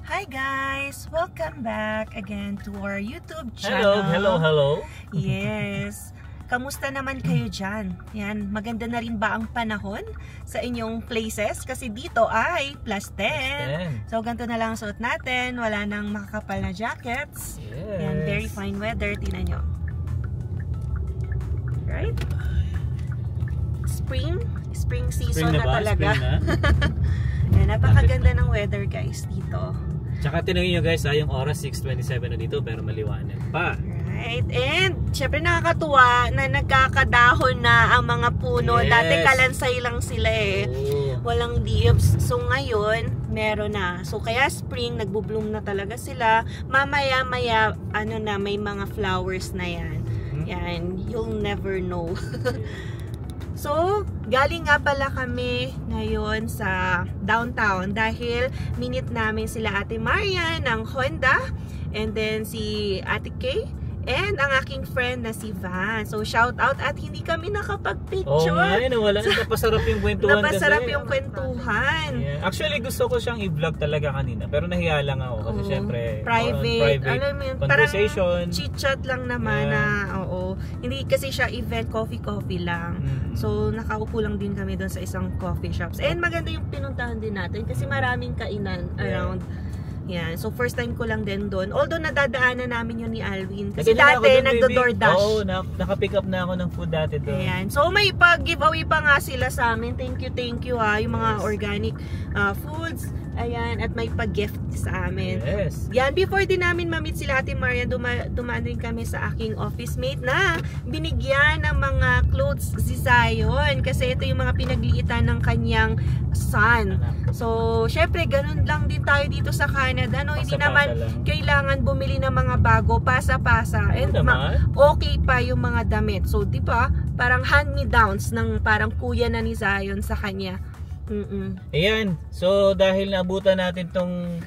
Hi guys! Welcome back again to our YouTube channel. Hello. Yes. Kamusta naman kayo dyan? Yan, maganda na rin ba ang panahon sa inyong places? Kasi dito ay +10. So ganito na lang ang suot natin. Wala nang makakapal na jackets. Yes. Yan, very fine weather. Tingnan nyo. Right? Spring season na talaga. Yan, napakaganda ng weather guys dito. Tsaka tinangin nyo guys, yung oras 6:27 na dito pero maliwanag pa. Right, and syempre nakakatuwa na nagkakadahon na ang mga puno. Yes. Dati kalansay lang sila eh. Walang leaves. So ngayon, meron na. So kaya spring, nagbo-bloom na talaga sila. Mamaya-maya, may mga flowers na yan. Yan, you'll never know. So, galing nga pala kami ngayon sa downtown dahil minute namin sila Ate Maria ng Honda and then si Ate Kay and ang aking friend na si Van. So, shout out at hindi kami nakapag-picture. Wala. Napasarap yung kwentuhan kasi. Napasarap yung kwentuhan. Yeah. Actually, gusto ko siyang i-vlog talaga kanina pero nahiya lang ako kasi syempre private alam mo yun, conversation. Parang chit-chat lang naman Hindi kasi siya event, coffee lang. So, nakaupo lang din kami doon sa isang coffee shops. And maganda yung pinuntahan din natin kasi maraming kainan around. Yan. So, first time ko lang din doon. Although, nadadaanan namin yun ni Alwin. Kasi dati, nagdo-DoorDash. Oo, nakapick up na ako ng food dati doon. Ayan. So, may pag-giveaway pa nga sila sa amin. Thank you ha. Yung mga organic foods. Ayan. At may pag-gift sa amin. Yes. Yan. Before din namin ma-meet sila Ate Maria, dumaan din kami sa aking office mate na binigyan ng mga clothes si Zion. Kasi ito yung mga pinagliitan ng kanyang son. So, syempre, ganun lang din tayo dito sa Canada. No? Hindi naman kailangan bumili ng mga bago, pasa-pasa. And okay pa yung mga damit. So, di ba? Parang hand-me-downs ng parang kuya na ni Zion sa kanya. Ayan. So, dahil naabutan natin tong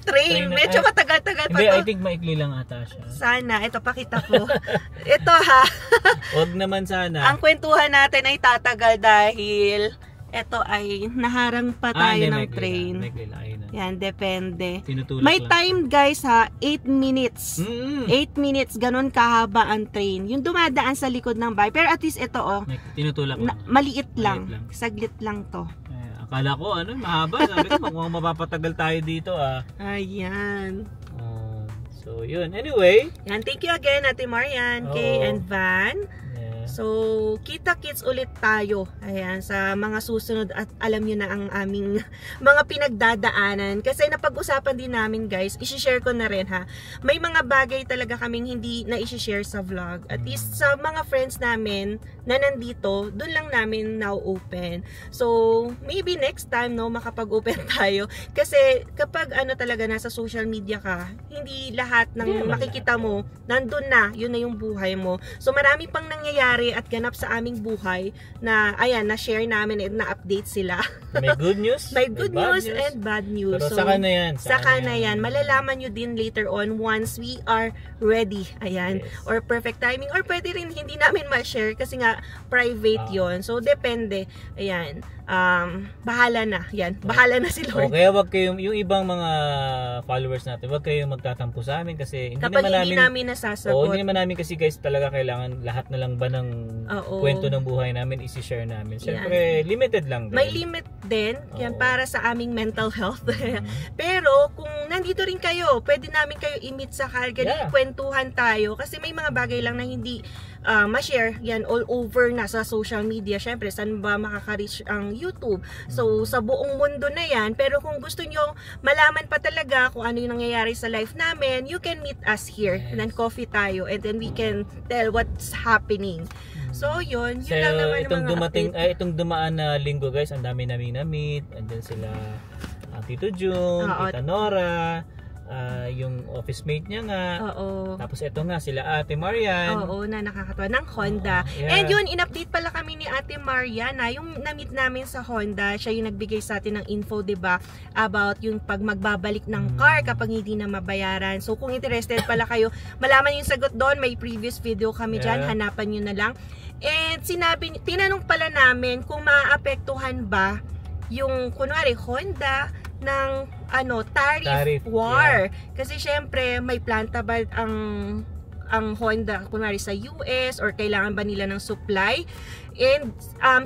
train. Medyo matagal-tagal pa to. Hindi, I think maikli lang ata siya. Sana. Ito, pakita ko. Ito ha. Wag naman sana. Ang kwentuhan natin ay tatagal dahil ito ay naharang pa tayo ng train. Yan, depende. May time guys ha, 8 minutes. 8 minutes, ganun kahaba ang train. Yung dumadaan sa likod ng bahay. Pero at least ito tinutulak lang. Maliit lang. Saglit lang to. Akala ko mahaba. Sabi ko mukhang mapapatagal tayo dito Ayan. So yun. Anyway. Yan, thank you again Ate Marian, Kay and Van. So, kita-kits ulit tayo. Ayan, sa mga susunod at alam nyo na ang aming mga pinagdadaanan. Kasi napag-usapan din namin guys, isi-share ko na rin ha. May mga bagay talaga kaming hindi na isi-share sa vlog. At least sa mga friends namin na nandito, dun lang namin now open. So, maybe next time makapag-open tayo. Kasi kapag talaga nasa social media ka, hindi lahat ng makikita mo, nandun na, yun na yung buhay mo. So, marami pang nangyayari at ganap sa aming buhay na ayan, na-share namin at na-update sila. May good news, may good news and bad news. Pero saka na yan. Saka na yan. Malalaman nyo din later on once we are ready. Ayan. Yes. Or perfect timing. Or pwede rin hindi namin ma-share kasi nga private yon. So, depende. Ayan. Bahala na. Yan. Bahala na si Lord. Kaya wag kayong, yung ibang mga followers natin, wag kayong magtatampo sa amin kasi kapag hindi namin nasasagot. Hindi naman namin kasi guys talaga kailangan lahat na lang ba ng kwento ng buhay namin isi-share namin. Siyempre, limited lang din. May limit din. Yan para sa aming mental health. Pero, kung nandito rin kayo, pwede namin kayo i-meet sa Calgary, kwentuhan tayo. Kasi may mga bagay lang na hindi ma-share. Yan, all over na sa social media. Siyempre, saan ba makaka-reach ang YouTube? So, sa buong mundo na yan. Pero kung gusto nyo malaman pa talaga kung ano yung nangyayari sa life namin, you can meet us here. And then coffee tayo. And then we can tell what's happening. So, yun lang naman itong dumaan na linggo guys, ang dami namin na-meet. Andyan sila Tito June, Tita Nora, yung office mate niya nga. Tapos ito nga sila Ate Marian. Na nakakatawa ng Honda. And yun, in-update pala kami ni Ate Marian na yung na-meet namin sa Honda, siya yung nagbigay sa atin ng info, 'di ba, about yung pag magbabalik ng car kapag hindi na mabayaran. So kung interested pala kayo, malaman yung sagot doon, may previous video kami diyan, hanapan niyo na lang. And tinanong pala namin kung maaapektuhan ba yung kunwari Honda ng tariff war. Kasi syempre may planta ba ang Honda kunwari sa US or kailangan ba nila ng supply, and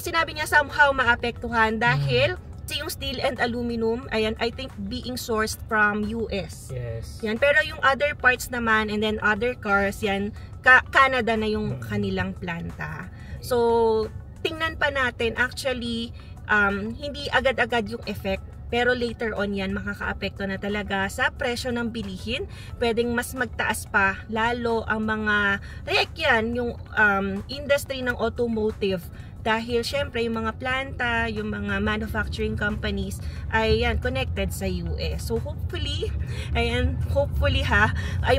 sinabi niya somehow maapektuhan dahil yung steel and aluminum, ayan, I think being sourced from US. Yes. Yan, pero yung other parts naman and then other cars, yan, Canada na yung kanilang planta. So tingnan pa natin, actually hindi agad-agad yung effect, pero later on yan makakaapekto na talaga sa presyo ng bilihin. Pwedeng mas magtaas pa lalo ang mga yung industry ng automotive, dahil syempre yung mga planta, yung mga manufacturing companies ay yan connected sa US. So hopefully ay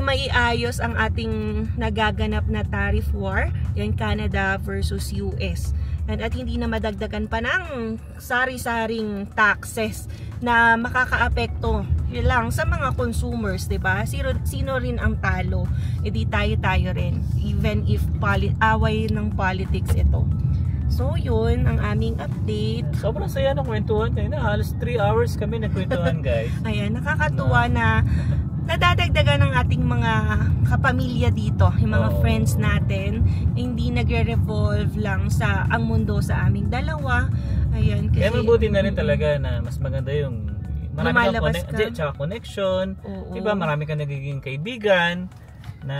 maiayos ang ating nagaganap na tariff war, yan Canada versus US. At hindi na madagdagan pa ng sari-saring taxes na makakaapekto lang sa mga consumers, 'di ba? Sino rin ang talo? Di tayo rin, even if away ng politics ito. So yun ang aming update. Sobrang saya ng kwentuhan kanina. Halos 3 hours kami nagkwentuhan, guys. Ayan, nakakatuwa na nadadagdagan ng ating mga kapamilya dito, yung mga friends natin. Hindi nagre-revolve lang sa ang mundo sa aming dalawa. Ayan, kasi kaya mabuti na rin talaga na mas maganda yung marami kang connection. Diba, marami kang nagiging kaibigan na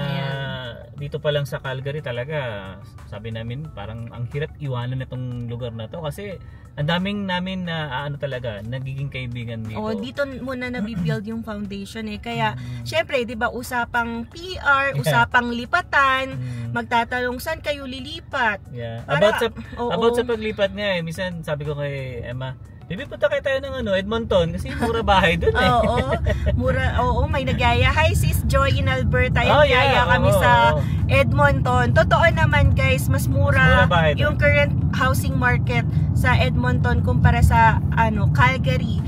dito pa lang sa Calgary talaga, sabi namin parang ang hirap iwanan itong lugar na to kasi ang daming namin na talaga nagiging kaibigan dito. Dito muna nabibuild yung foundation kaya syempre 'di ba, usapang PR, usapang lipatan, magtatanong saan kayo lilipat. About sa paglipat nga minsan sabi ko kay Emma, Bibi, punta kayo tayo ng Edmonton kasi mura bahay dun mura, may nagyaya. Hi sis Joy in Alberta. Yaya kami sa Edmonton. Totoo naman guys, mas mura yung current housing market sa Edmonton kumpara sa Calgary.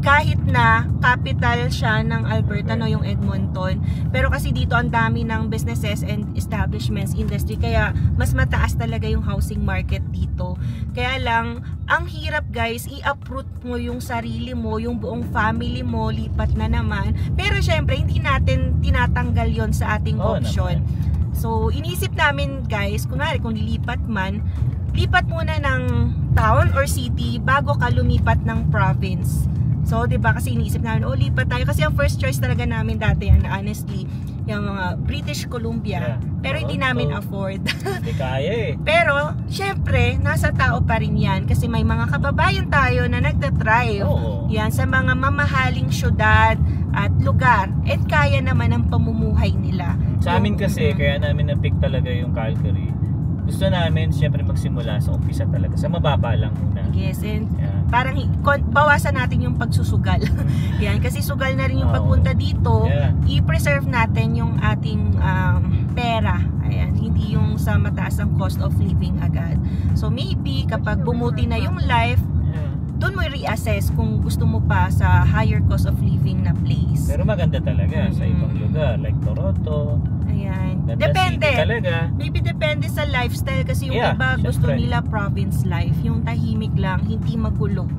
Kahit na capital siya ng Alberta, yung Edmonton. Pero kasi dito ang dami ng businesses and establishments, industry. Kaya mas mataas talaga yung housing market dito. Kaya lang, ang hirap guys, i-uproot mo yung sarili mo, yung buong family mo, lipat na naman. Pero syempre, hindi natin tinatanggal yon sa ating option. So, inisip namin guys, kunwari kung lilipat man, lipat muna ng town or city bago ka lumipat ng province. So, 'di ba, kasi iniisip namin, lipat tayo kasi ang first choice talaga namin dati honestly, yung mga British Columbia. Pero hindi namin afford. Hindi kaya Pero, syempre, nasa tao pa rin 'yan kasi may mga kababayan tayo na nagta-thrive. Yan sa mga mamahaling syudad at lugar. At kaya naman ang pamumuhay nila. Sa amin kasi, kaya namin na-pick talaga yung Calgary. Gusto namin syempre magsimula sa umpisa talaga, sa mababa lang muna. Yes, and parang bawasan natin yung pagsusugal. Yan, kasi sugal na rin yung pagpunta dito. I-preserve natin yung ating pera. Ayan, hindi yung sa mataas ang cost of living agad. So maybe kapag bumuti na yung life, doon mo i-reassess kung gusto mo pa sa higher cost of living na place. Pero maganda talaga sa ibang lugar like Toronto. Ayan. Ganda Depende. Talaga. Maybe depende sa lifestyle kasi yung iba gusto nila province life, yung tahimik lang, hindi magulo.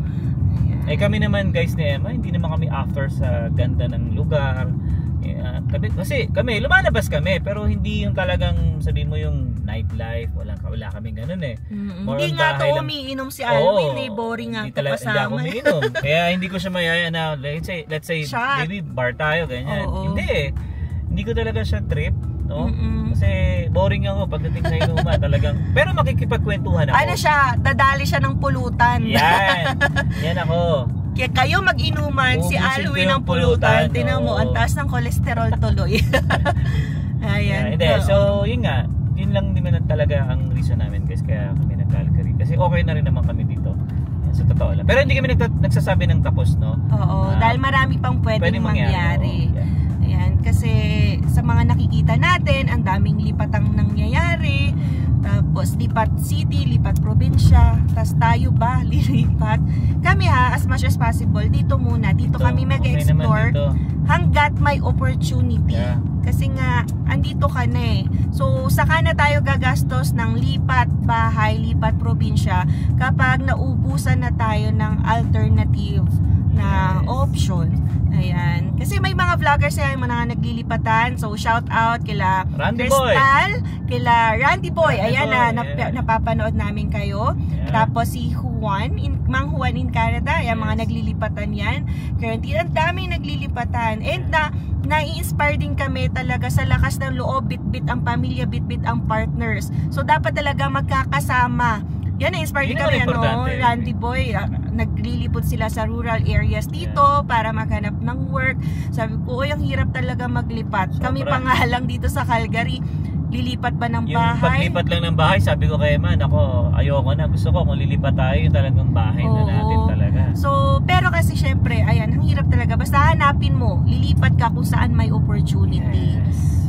Ayan. Kami naman guys ni Emma, hindi naman kami after sa ganda ng lugar. Kasi kami, lumalabas kami, pero hindi yung talagang sabihin mo yung nightlife, wala kaming ganun Hindi nga to umiinom si Alvin, boring nga to kasama. Hindi ako umiinom. Kaya hindi ko siya mayaya na, let's say maybe bar tayo, ganyan. Hindi ko talaga siya trip, no? Kasi boring ako pagdating sa inuman talagang. Pero makikipagkwentuhan ako. Dadali siya ng pulutan. Yan ako. Kaya kayo mag-inuman, si Alwin ang pulutan. Tinan mo, ang taas ng kolesterol tuloy. Ayan. So, yun nga. Yun lang naman talaga ang reason namin guys. Kaya kami nag-Calgary. Kasi okay na rin naman kami dito. Sa totoo lang. Pero hindi kami nagsasabi ng tapos, no? Dahil marami pang pwedeng mangyari. Ayan. Kasi sa mga nakikita natin, ang daming lipatang nangyayari. Tapos lipat city, lipat probinsya. Tapos tayo ba lilipat? Kami as much as possible, dito muna. Dito kami mag-explore hanggat may opportunity. Kasi nga, andito ka na So, saka na tayo gagastos ng lipat bahay, lipat probinsya kapag naubusan na tayo ng alternative na option. Ayan. Kasi may mga vloggers yan, mga naglilipatan. So, shout out kila Randy Crystal, Boy. Kila Randy Boy. Randy Ayan Boy, na, napapanood namin kayo. Tapos si Juan, Mang Juan in Canada. Ayan, mga naglilipatan yan. Currently, ang daming naglilipatan. And nai-inspire din kami talaga sa lakas ng loob, bit-bit ang pamilya, bit-bit ang partners. So, dapat talaga magkakasama. Yan, na-inspire din kami, Randy Boy. Naglilipot sila sa rural areas dito para maghanap ng work. Sabi ko, ang hirap talaga maglipat. Kami pa nga lang dito sa Calgary, lilipat ba ng bahay? Yung paglipat lang ng bahay, sabi ko kay Man, ako, ayoko na. Gusto ko kung lilipat tayo, yung talagang bahay na natin talaga. So, pero kasi syempre, ayan, ang hirap talaga. Basta hanapin mo, lilipat ka kung saan may opportunity.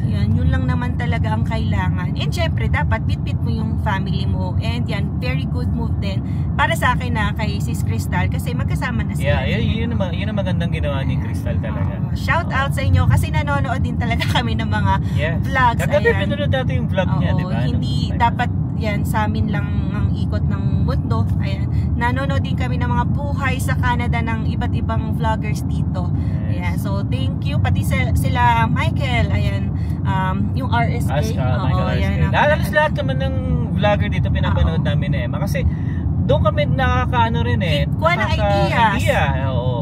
Yan, yun lang naman talaga ang kailangan. And syempre, dapat bit-bit mo yung family mo. And yan, very good move din para sa akin na kay Sis Crystal kasi magkasama na sila. Yeah, yun ang magandang ginawa ni Crystal talaga. Shout out sa inyo kasi nanonood din talaga kami ng mga vlogs. Kagabi pinanood natin yung vlog niya, di ba? Hindi dapat yan sa amin lang ang ikot ng mundo. Ayan, nanonood din kami ng mga buhay sa Canada ng iba't ibang vloggers dito. Ayan, so thank you pati sila Michael. Ayan, yung RSK. Halos lahat naman ng vlogger dito pinapanood namin kasi doon kami nakakaano rin kuha ng ideas.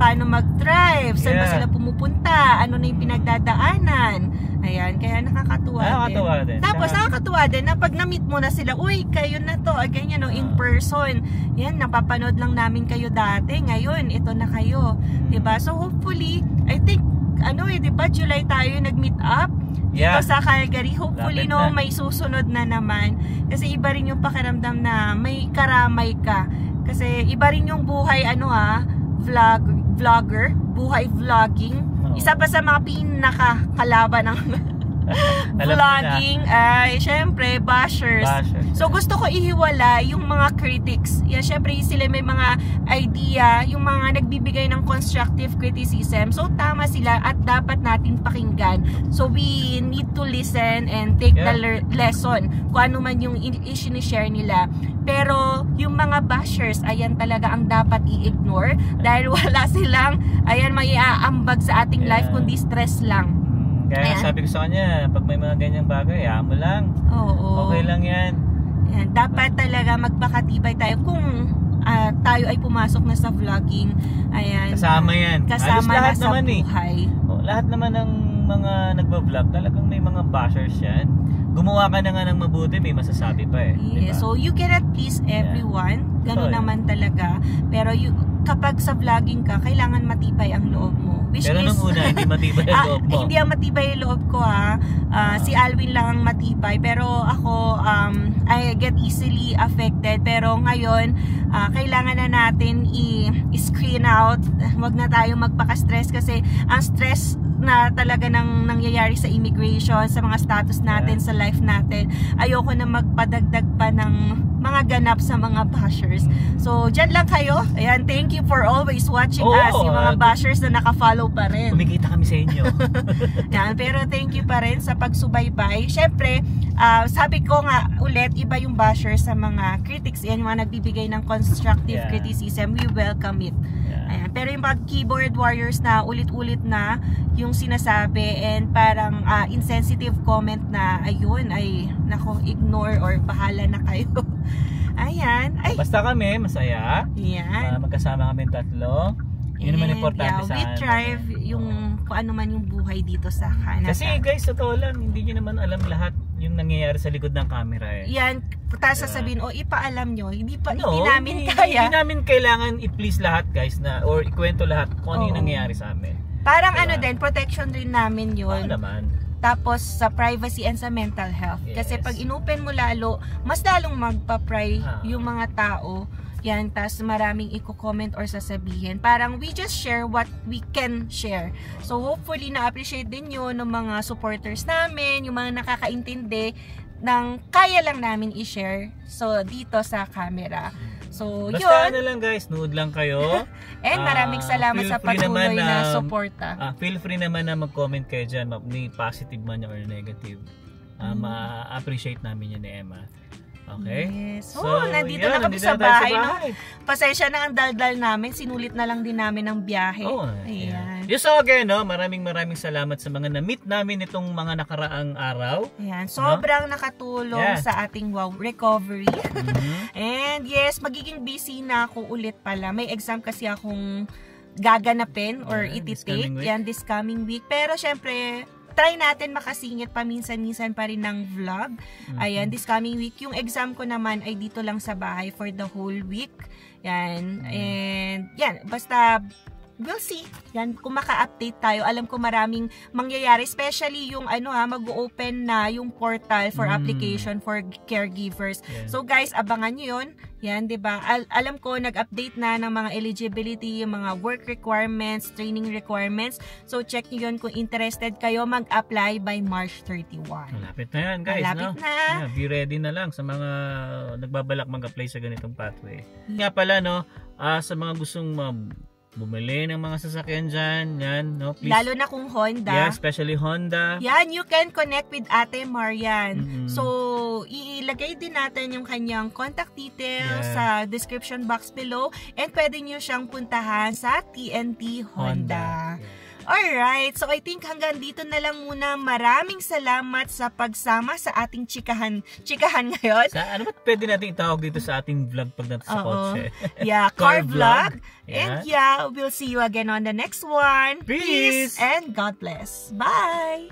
Paano mag-drive, saan ba sila pumupunta, ano na yung pinagdadaanan. Ayan, kaya nakakatuwa din. Tapos nakakatuwa din na pag na-meet mo na sila, uy, kayo na to, ganyan in person. Yan, napapanood lang namin kayo dati. Ngayon, ito na kayo. Diba? So hopefully, I think, diba, July tayo nag-meet up dito sa Calgary. Hopefully, may susunod na naman. Kasi iba rin yung pakiramdam na may karamay ka. Kasi iba rin yung buhay, vlogger, buhay vlogging. Isa pa sa mga pinakakalaban ng vlogging ay syempre bashers. So gusto ko ihiwala yung mga critics. Syempre sila may mga idea, yung mga nagbibigay ng constructive criticism. So tama sila at dapat natin pakinggan. So we need to listen and take the lesson kung ano man yung i-share nila. Pero yung mga bashers, ayan talaga ang dapat i-ignore dahil wala silang may aambag sa ating life kundi stress lang. Kaya sabi ko sa kanya, pag may mga ganyang bagay, mo lang. Okay lang yan. Dapat talaga magpakatibay tayo kung tayo ay pumasok na sa vlogging. Ayan. Kasama yan. Kasama na sa buhay. Lahat naman ng mga nagba-vlog, talagang may mga bashers yan. Gumawa ka na nga ng mabuti, may masasabi pa diba? So you cannot please everyone. Ganun naman talaga. Pero kapag sa vlogging ka, kailangan matibay ang loob mo. Pero nung una, hindi matibay ang loob mo. Hindi ang matibay ang loob ko si Alwin lang ang matibay. Pero ako, I get easily affected. Pero ngayon, kailangan na natin i-screen out. Huwag na tayo magpaka-stress kasi ang stress na talaga nang nangyayari sa immigration, sa mga status natin, sa life natin. Ayoko na magpadagdag pa ng mga ganap sa mga bashers. So, dyan lang kayo. Ayan, thank you for always watching us. Yung mga bashers na naka-follow pa rin. Kumikita kami sa inyo. Yan, pero thank you pa rin sa pagsubaybay. Syempre, sabi ko nga ulit, iba yung bashers sa mga critics. Yan yung mga nagbibigay ng constructive criticism. We welcome it. Ayan. Pero yung mga keyboard warriors na ulit-ulit na yung sinasabi and parang insensitive comment na ayun ay ignore or bahala na kayo. Ayan. Basta kami masaya. Yan. Magkasama kami tatlo. Yun naman importante sa akin. We thrive yung kung ano man yung buhay dito sa Canada. Kasi guys, totoo lang, hindi nyo naman alam lahat yung nangyayari sa likod ng camera Yan, tapos sasabihin, ipaalam nyo, hindi namin kaya. Hindi namin kailangan i-please lahat guys or ikwento lahat kung ano yung nangyayari sa amin. Parang din, protection rin namin yun. Naman. Tapos sa privacy and sa mental health. Kasi pag inopen mo lalo, mas lalong magpa-pry yung mga tao. Yan, tas maraming i-comment or sasabihin. Parang we just share what we can share. So hopefully na-appreciate din yun ng mga supporters namin, yung mga nakakaintindi ng kaya lang namin i-share. So dito sa camera. So basta yun. na lang guys, nood lang kayo. And maraming salamat sa patuloy na suporta. Feel free naman na mag-comment kayo dyan, may positive man or negative. Ma-appreciate namin yun ni Emma. Okay? Yes. Nandito na kami sa bahay, no? Pasensya na ang daldal namin. Sinulit na lang din namin ang biyahe. Ayan. So again, no, maraming salamat sa mga na-meet namin itong mga nakaraang araw. Ayan. Sobrang nakatulong sa ating recovery. And yes, magiging busy na ako ulit pala. May exam kasi akong gaganapin or ititake this coming week. Pero syempre, try natin makasingit paminsan-minsan pa rin ng vlog. Ayan, this coming week. Yung exam ko naman ay dito lang sa bahay for the whole week. Yan. And yan, basta we'll see. Yan, kung maka-update tayo, alam ko maraming mangyayari, especially yung mag-open na yung portal for application for caregivers. So guys, abangan nyo yun. Yan, 'di ba? Alam ko nag-update na ng mga eligibility, yung mga work requirements, training requirements. So check niyo 'yon kung interested kayo, mag-apply by March 31. Malapit na 'yan, guys, Malapit na. Be ready na lang sa mga nagbabalak mag-apply sa ganitong pathway. Nga pala, no, sa mga gustong bumili ng mga sasakyan dyan, yan, no? Please. Lalo na kung Honda. Yeah, especially Honda. Yan, you can connect with Ate Marian. So, ilagay din natin yung kanyang contact details sa description box below, and pwede nyo siyang puntahan sa TNT Honda. Alright, so I think hanggang dito na lang muna. Maraming salamat sa pagsama sa ating chikahan ngayon. Ano ba pwede natin itawag dito sa ating vlog pag natin sa kotse? Yeah, car vlog. And we'll see you again on the next one. Peace! And God bless. Bye!